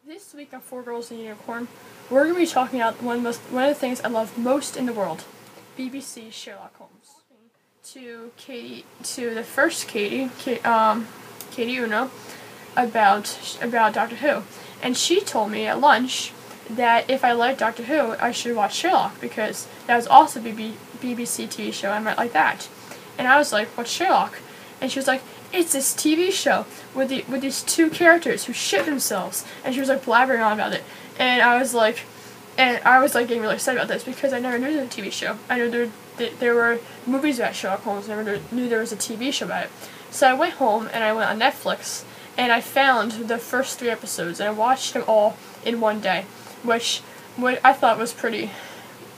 This week on Four Girls and a Unicorn, we're going to be talking about one of the things I love most in the world, BBC Sherlock Holmes. To the first Katie Uno, about Doctor Who, and she told me at lunch that if I liked Doctor Who, I should watch Sherlock because that was also a BBC TV show. I might like that, and I was like, "What's Sherlock?" And she was like, "It's this TV show with these two characters who ship themselves," and she was like blabbering on about it, and I was like getting really excited about this because I never knew there was a TV show. I knew there were movies about Sherlock Holmes. I never knew there was a TV show about it. So I went home and I went on Netflix and I found the first 3 episodes and I watched them all in one day, which I thought was pretty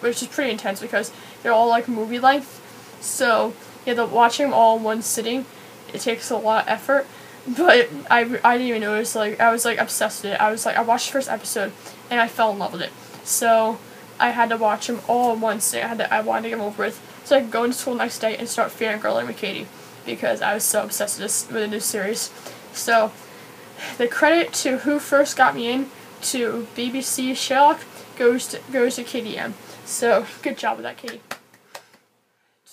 intense because they're all like movie length. So yeah, watching them all in one sitting, it takes a lot of effort. But I didn't even notice. Like I was like obsessed with it. I watched the first episode and I fell in love with it. So I had to watch them all in one sitting. I wanted to get them over with so I could go into school the next day and start fangirling with Katie because I was so obsessed with the new series. So the credit to who first got me in to BBC Sherlock goes to Katie M. So good job with that, Katie.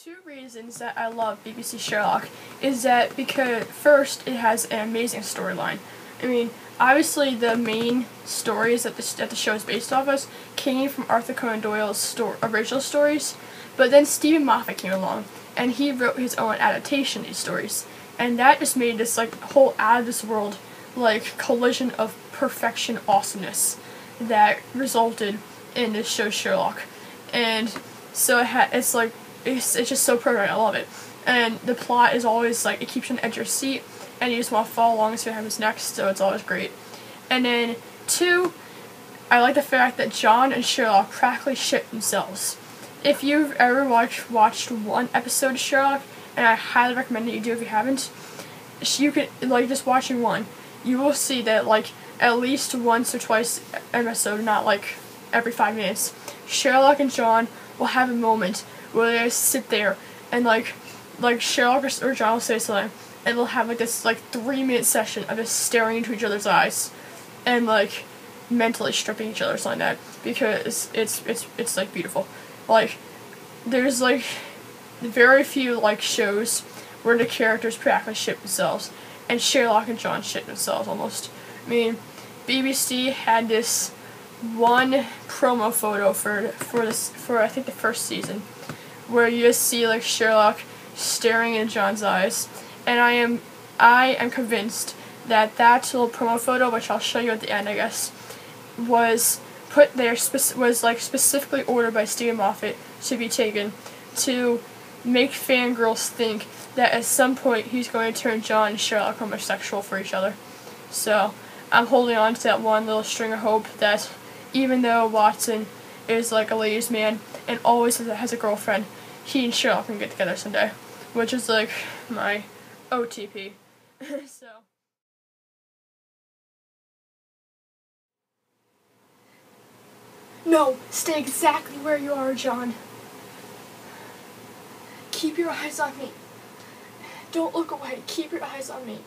2 reasons that I love BBC Sherlock is that because first it has an amazing storyline. I mean, obviously the main stories that the show is based off of came from Arthur Conan Doyle's original stories, but then Stephen Moffat came along and he wrote his own adaptation of these stories, and that just made this like whole out of this world like collision of perfection awesomeness that resulted in this show Sherlock. And so it's just so perfect. I love it. And the plot is always like, it keeps you on the edge of your seat and you just want to follow along and see what happens next, so it's always great. And then 2, I like the fact that John and Sherlock practically ship themselves. If you've ever watched one episode of Sherlock, and I highly recommend that you do if you haven't, you can, like, just watching one, you will see that like at least once or twice an episode, not like every 5 minutes, Sherlock and John will have a moment where they sit there and like Sherlock or John will say something and they'll have like this like 3-minute session of just staring into each other's eyes and like mentally stripping each other or something like that, because it's like beautiful. Like there's like very few like shows where the characters practically ship themselves, and Sherlock and John ship themselves almost. I mean, BBC had this one promo photo for I think the first season, where you just see like Sherlock staring in John's eyes, and I am convinced that little promo photo, which I'll show you at the end, I guess, was put there specifically ordered by Stephen Moffat to be taken to make fangirls think that at some point he's going to turn John and Sherlock homosexual for each other. So I'm holding on to that one little string of hope that even though Watson is like a ladies' man and always has a girlfriend, he and Sherlock can get together someday, which is like my OTP. So no, stay exactly where you are, John. Keep your eyes on me. Don't look away. Keep your eyes on me.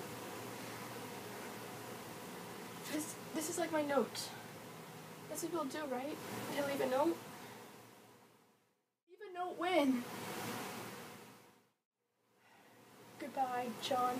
This is like my note. That's what people do, right? They leave a note. Leave a note when? Goodbye, John.